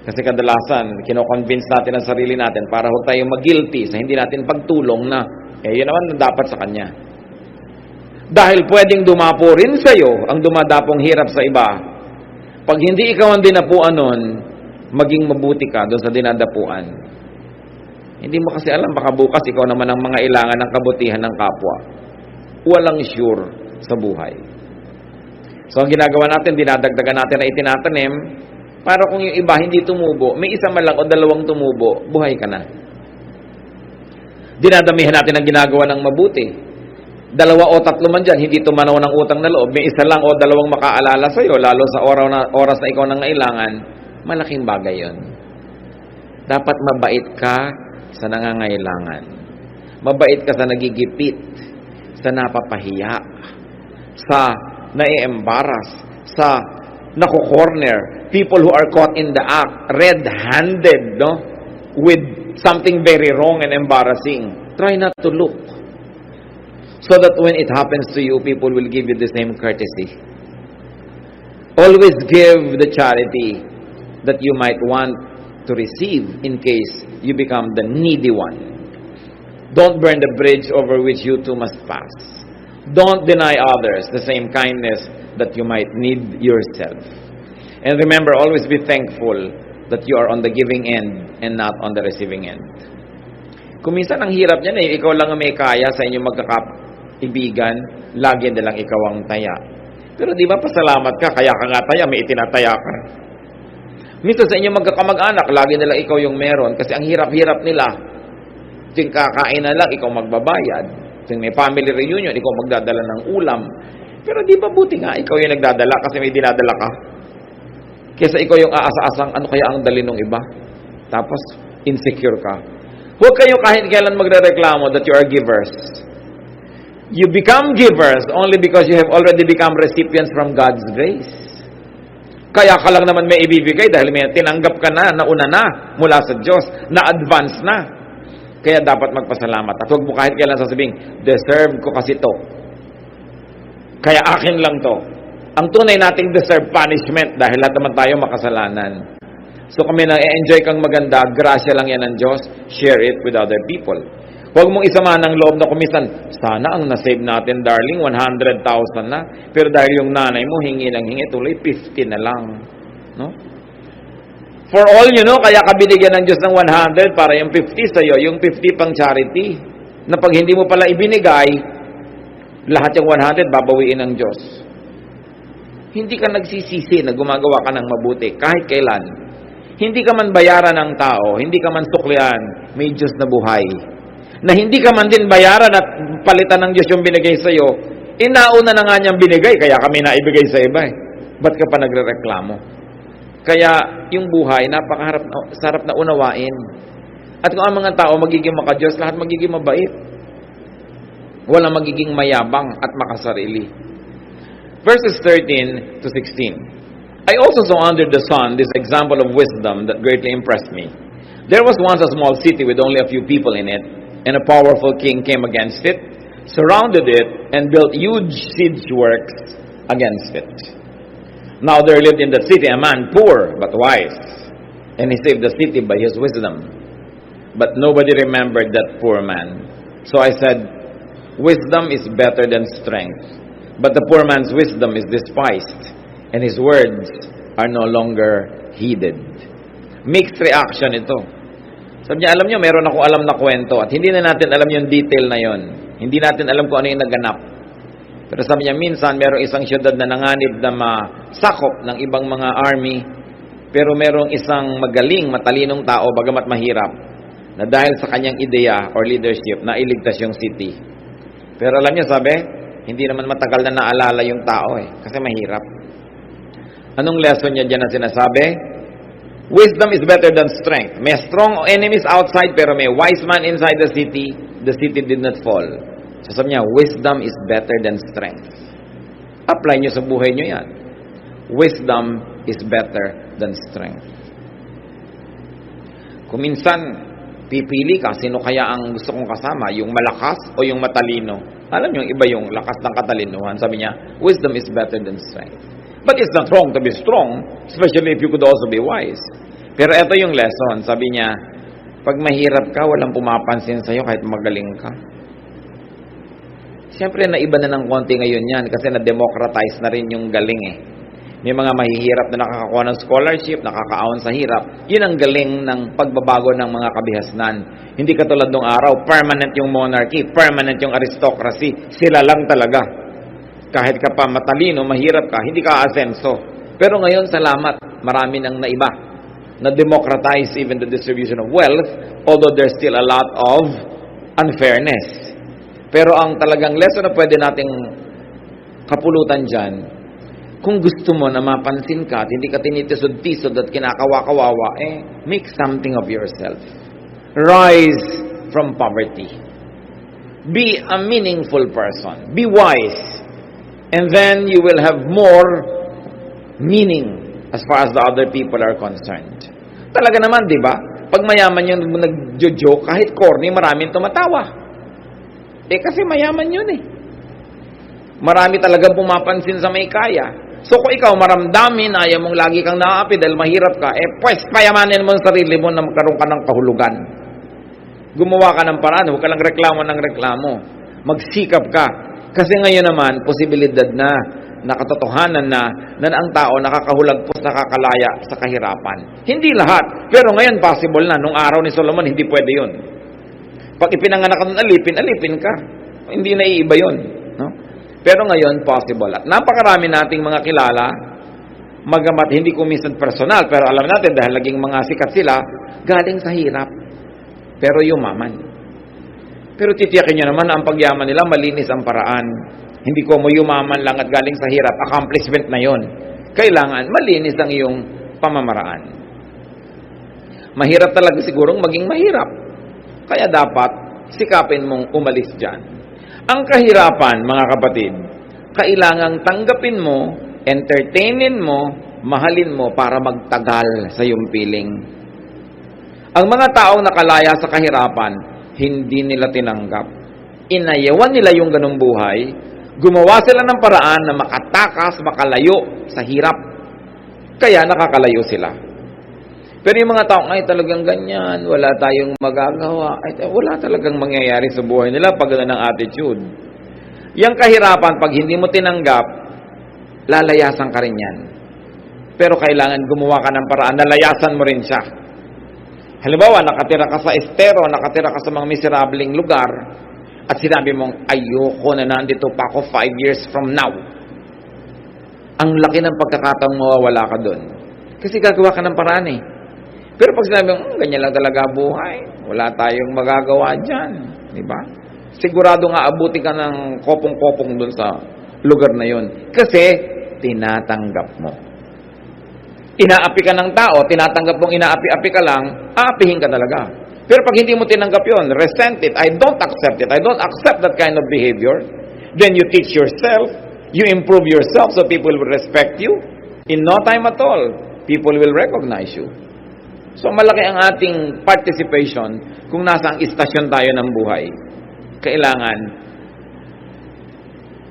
Kasi kadalasan, kino-convince natin ang sarili natin para huwag tayong mag-guilty sa hindi natin pagtulong na, yun naman na dapat sa kanya. Dahil pwedeng dumapo rin sa'yo ang dumadapong hirap sa iba. Pag hindi ikaw ang dinapuan nun, maging mabuti ka doon sa dinadapuan. Hindi mo kasi alam, baka bukas ikaw naman ang mga ilangan ng kabutihan ng kapwa. Walang sure sa buhay. So ang ginagawa natin, dinadagdagan natin na itinatanim, para kung yung iba hindi tumubo, may isa man lang o dalawang tumubo, buhay ka na. Dinadamihan natin ang ginagawa ng mabuti. 2 o 3 man dyan, hindi tumanaw ng utang na loob, may isa lang o 2 makaalala sa'yo, lalo sa oras na ikaw nangailangan, malaking bagay yon. Dapat mabait ka sa nangangailangan. Mabait ka sa nagigipit, sa napapahiya, sa nai-embarrass, sa nako-corner, people who are caught in the act, red-handed, no? With something very wrong and embarrassing. Try not to look. So that when it happens to you, people will give you the same courtesy. Always give the charity that you might want to receive in case you become the needy one. Don't burn the bridge over which you too must pass. Don't deny others the same kindness that you might need yourself. And remember, always be thankful that you are on the giving end and not on the receiving end. Kung minsan ang hirap niyan ikaw lang ang may kaya sa inyong magkakaibigan, lagi na lang ikaw ang taya. Pero di ba pasalamat ka, kaya ka nga taya, may itinataya ka. Minsan sa inyong magkakamag-anak, lagi na lang ikaw yung meron kasi ang hirap-hirap nila. Yung kakain na lang, ikaw magbabayad. Yung may family reunion, ikaw magdadala ng ulam. Pero di ba buti nga, ikaw yung nagdadala kasi may dinadala ka. Kesa ikaw yung aasa-asang, ano kaya ang dali ng iba? Tapos, insecure ka. Huwag kayo kahit kailan magre-reklamo that you are givers. You become givers only because you have already become recipients from God's grace. Kaya ka lang naman may ibibigay dahil may tinanggap ka na, nauna na, mula sa Diyos, na-advance na. Kaya dapat magpasalamat. At huwag mo kahit kailan sasabihin, deserve ko kasi to. Kaya akin lang to. Ang tunay nating deserve punishment dahil lahat naman tayo makasalanan. So kami na-enjoy kang maganda, grasya lang yan ng Diyos, share it with other people. Huwag mong isama ng loob na kumisan, sana ang nasave natin, darling, 100,000 na. Pero dahil yung nanay mo, hingi lang hingi, tuloy 50 na lang. No? For all you know, kaya ka binigyan ng Diyos ng 100 para yung 50 sa'yo, yung 50 pang charity. Na pag hindi mo pala ibinigay, lahat yung 100 babawiin ng Diyos. Hindi ka nagsisisi na gumagawa ka ng mabuti kahit kailan. Hindi ka man bayaran ng tao, hindi ka man suklian, may Diyos na buhay. Na hindi ka man din bayaran at palitan ng Diyos yung binigay sa iyo, inauna na nga niyang binigay, kaya kami naibigay sa iba eh. Ba't ka pa nagrereklamo? Kaya yung buhay, sarap na unawain. At kung ang mga tao magiging makadiyos, lahat magiging mabait. Walang magiging mayabang at makasarili. Verses 13 to 16. I also saw under the sun this example of wisdom that greatly impressed me. There was once a small city with only a few people in it, and a powerful king came against it, surrounded it, and built huge siege works against it. Now there lived in the city a man poor but wise, and he saved the city by his wisdom. But nobody remembered that poor man. So I said, wisdom is better than strength, but the poor man's wisdom is despised, and his words are no longer heeded. Mixed reaction ito. Sabi niya, alam niyo, meron ako alam na kwento at hindi na natin alam yung detail na yon. Hindi natin alam kung ano yung naganap. Pero sabi niya, minsan merong isang syudad na nanganib na masakop ng ibang mga army, pero merong isang magaling, matalinong tao, bagamat mahirap, na dahil sa kanyang ideya or leadership, nailigtas yung city. Pero alam niyo, sabi, hindi naman matagal na naalala yung tao kasi mahirap. Anong lesson niya dyan na sinasabi? Wisdom is better than strength. May strong enemies outside, pero may wise man inside the city did not fall. So sabi niya, wisdom is better than strength. Apply niyo sa buhay niyo yan. Wisdom is better than strength. Kung minsan, pipili ka, sino kaya ang gusto kong kasama? Yung malakas o yung matalino? Alam niyo, iba yung lakas ng katalinuhan. Sabi niya, wisdom is better than strength. But it's not wrong to be strong, especially if you could also be wise. Pero ito yung lesson. Sabi niya, pag mahirap ka, walang pumapansin sa'yo kahit magaling ka. Siyempre, naiba na ng konti ngayon yan kasi na-democratize na rin yung galing May mga mahihirap na nakakakuha ng scholarship, nakakaahon sa hirap. Yun ang galing ng pagbabago ng mga kabihasnan. Hindi katulad nung araw, permanent yung monarchy, permanent yung aristocracy. Sila lang talaga. Kahit ka pa matalino, mahirap ka, hindi ka asenso. Pero ngayon, salamat, marami nang naiba. Na-democratize even the distribution of wealth, although there's still a lot of unfairness. Pero ang talagang lesson na pwede nating kapulutan dyan, kung gusto mo na mapansin ka at hindi ka tinitisod-tisod at kinakawa-kawawa, make something of yourself. Rise from poverty. Be a meaningful person. Be wise. And then you will have more meaning as far as the other people are concerned. Talaga naman, di ba? Pag mayaman yung nag-joke, kahit corny, maraming tumatawa. Kasi mayaman yun Marami talagang pumapansin sa may kaya. So kung ikaw maramdamin, ayaw mong lagi kang naaapi dahil mahirap ka, pues payamanin mo ang sarili mo na magkaroon ka ng kahulugan. Gumawa ka ng paraan, huwag ka lang reklamo ng reklamo. Magsikap ka. Kasi ngayon naman, posibilidad na, nakatotohanan na ang tao nakakahulagpos, nakakalaya sa kahirapan. Hindi lahat. Pero ngayon, possible na. Nung araw ni Solomon, hindi pwede yun. Pag ipinanganak ka ng alipin ka. Hindi naiiba yun. No? Pero ngayon, possible. At napakarami nating mga kilala, magamat hindi ko minsan personal, pero alam natin dahil naging mga sikat sila, galing sa hirap. Pero yumaman. Pero titiyakin nyo naman ang pagyaman nila, malinis ang paraan. Hindi ko mo yumaman lang at galing sa hirap. Accomplishment na yon. Kailangan malinis ang iyong pamamaraan. Mahirap talaga sigurong maging mahirap. Kaya dapat sikapin mong umalis dyan. Ang kahirapan, mga kapatid, kailangang tanggapin mo, entertainin mo, mahalin mo para magtagal sa iyong piling. Ang mga taong nakalaya sa kahirapan, hindi nila tinanggap. Inayawan nila yung ganung buhay, Gumawa sila ng paraan na makatakas, makalayo sa hirap. Kaya nakakalayo sila. Pero yung mga tao, ay talagang ganyan, wala tayong magagawa. Ay, wala talagang mangyayari sa buhay nila pag gano'n ang attitude. Yung kahirapan, pag hindi mo tinanggap, lalayasan ka rin yan. Pero kailangan gumawa ka ng paraan, nalayasan mo rin siya. Halimbawa, nakatira ka sa estero, nakatira ka sa mga miserableng lugar, at sinabi mong, ayoko na nandito pa ako 5 years from now. Ang laki ng pagkakataong mawawala ka doon. Kasi gagawa ka ng paraan eh. Pero pag sinabi mong, ganyan lang talaga buhay, wala tayong magagawa dyan. Diba? Sigurado nga abuti ka ng kopong-kopong doon sa lugar na yon. Kasi, tinatanggap mo. Inaapi ka ng tao, tinatanggap mong inaapi-api ka lang, aapihin ka talaga. Pero pag hindi mo tinanggap yon, resent it, I don't accept it, I don't accept that kind of behavior, then you teach yourself, you improve yourself so people will respect you. In no time at all, people will recognize you. So malaki ang ating participation kung nasa ang istasyon tayo ng buhay. Kailangan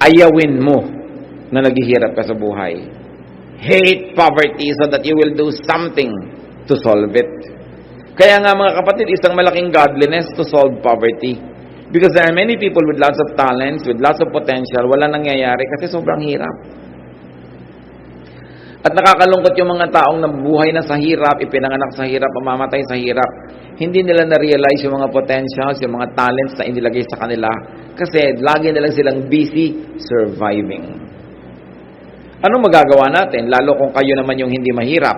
ayawin mo na naghihirap ka sa buhay. Hate poverty so that you will do something to solve it. Kaya nga mga kapatid, isang malaking godliness to solve poverty. Because there are many people with lots of talents, with lots of potential, wala nangyayari kasi sobrang hirap. At nakakalungkot yung mga taong nabuhay na sa hirap, ipinanganak sa hirap, mamamatay sa hirap. Hindi nila na-realize yung mga potentials, yung mga talents na inilagay sa kanila kasi lagi nilang silang busy surviving. Anong magagawa natin? Lalo kung kayo naman yung hindi mahirap.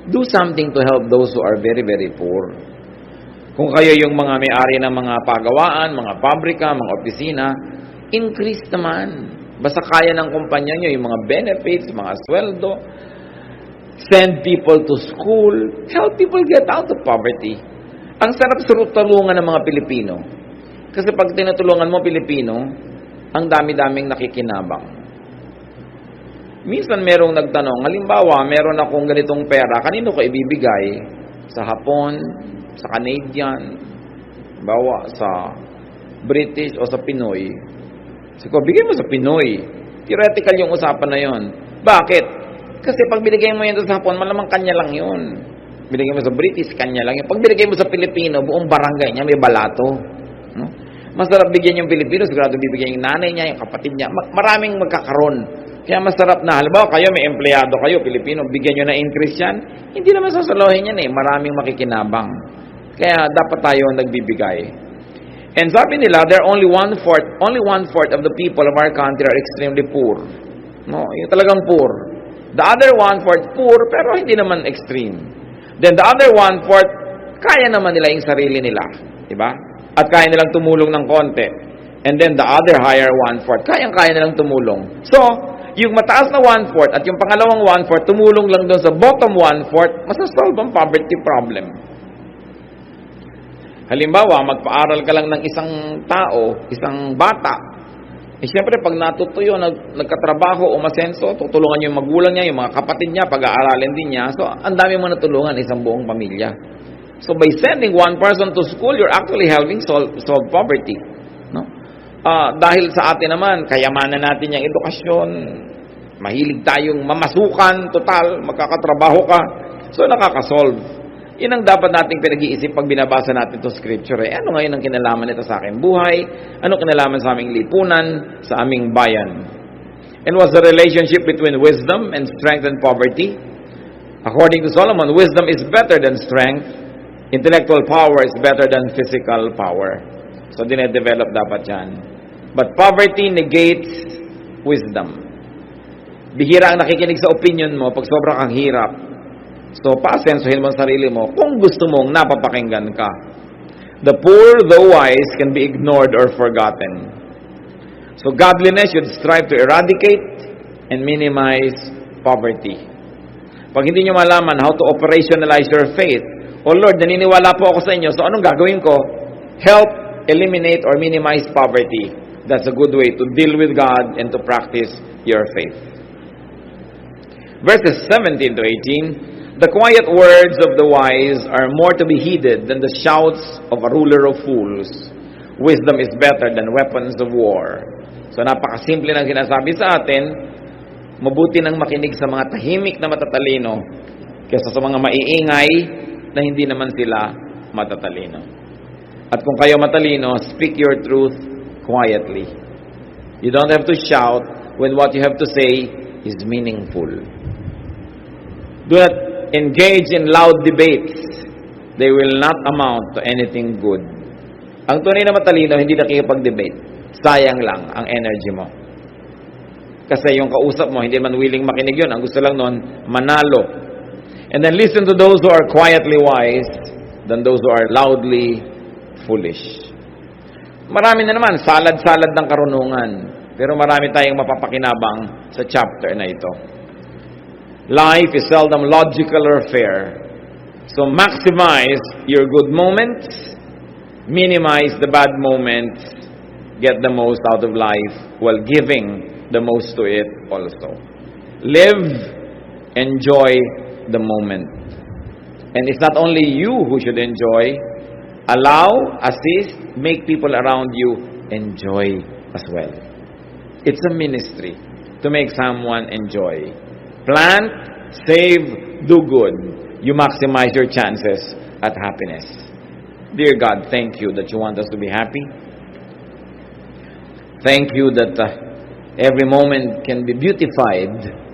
Do something to help those who are very, very poor. Kung kayo yung mga may-ari ng mga pagawaan, mga pabrika, mga opisina, increase naman. Basta kaya ng kumpanya nyo, yung mga benefits, mga sweldo, send people to school, help people get out of poverty. Ang sarap tulungan ng mga Pilipino. Kasi pag tinutulungan mo Pilipino, ang dami-daming nakikinabang. Minsan merong nagtanong, halimbawa, meron akong ganitong pera, kanino ko ibibigay? Sa Hapon, sa Canadian, bawa sa British o sa Pinoy. Sige, bigay mo sa Pinoy. Theoretical yung usapan na yon. Bakit? Kasi pag binigay mo yan sa Hapon, malamang kanya lang yun. Binigay mo sa British, kanya lang yun. Pag binigay mo sa Pilipino, buong barangay niya may balato. No? Masarap bigyan yung Pilipino, sigurado bibigyan yung nanay niya, yung kapatid niya. Maraming magkakaroon. Kaya masarap na, halimbawa kayo, may empleyado kayo, Pilipino, bigyan nyo na increase yan, hindi naman sasalohin yan eh, maraming makikinabang. Kaya dapat tayo nagbibigay. And sabi nila, there are only one-fourth of the people of our country are extremely poor. No, yung talagang poor. The other one-fourth poor, pero hindi naman extreme. Then the other one-fourth, kaya naman nila yung sarili nila. Diba? At kaya nilang tumulong ng konti. And then the other higher one-fourth, kayang-kaya nilang tumulong. So, yung mataas na one-fourth at yung pangalawang one-fourth, tumulong lang doon sa bottom one-fourth, masasolve ang poverty problem. Halimbawa, magpaaral ka lang ng isang tao, isang bata. Eh, siyempre, pag natutuyo, nagkatrabaho, umasenso, tutulungan yung magulang niya, yung mga kapatid niya, pag-aaralin din niya. So, ang dami mo natulungan, isang buong pamilya. So, by sending one person to school, you're actually helping solve poverty. No? Dahil sa atin naman, kayamanan natin yung edukasyon, mahilig tayong mamasukan, total, magkakatrabaho ka, so nakakasolve. Yun ang dapat nating pinag-iisip pag binabasa natin itong scripture. Ano ngayon ang kinalaman nito sa aking buhay? Ano kinalaman sa aming lipunan, sa aming bayan? And what's the relationship between wisdom and strength and poverty? According to Solomon, wisdom is better than strength. Intellectual power is better than physical power. So, dinedevelop dapat yan. But poverty negates wisdom. Bihira ang nakikinig sa opinion mo pag sobrang kang hirap. So, paasensuhin mo ang sarili mo kung gusto mong napapakinggan ka. The poor, the wise, can be ignored or forgotten. So, godliness should strive to eradicate and minimize poverty. Pag hindi nyo malaman how to operationalize your faith, oh Lord, naniniwala po ako sa inyo, so anong gagawin ko? Help eliminate or minimize poverty. That's a good way to deal with God and to practice your faith. Verses 17 to 18, the quiet words of the wise are more to be heeded than the shouts of a ruler of fools. Wisdom is better than weapons of war. So napakasimple ng sinasabi sa atin, mabuti nang makinig sa mga tahimik na matatalino kaysa sa mga maiingay na hindi naman sila matatalino. At kung kayo matalino, speak your truth quietly. You don't have to shout when what you have to say is meaningful. Do not engage in loud debates. They will not amount to anything good. Ang tunay na matalino, hindi nakikipag-debate. Sayang lang ang energy mo. Kasi yung kausap mo, hindi man willing makinig yun. Ang gusto lang nun, manalo. And then listen to those who are quietly wise than those who are loudly foolish. Marami na naman, salad-salad ng karunungan. Pero marami tayong mapapakinabang sa chapter na ito. Life is seldom logical or fair. So maximize your good moments, minimize the bad moments, get the most out of life while giving the most to it also. Live, enjoy the moment. And it's not only you who should enjoy. Allow, assist, make people around you enjoy as well. It's a ministry to make someone enjoy. Plant, save, do good. You maximize your chances at happiness. Dear God, thank you that you want us to be happy. Thank you that every moment can be beautified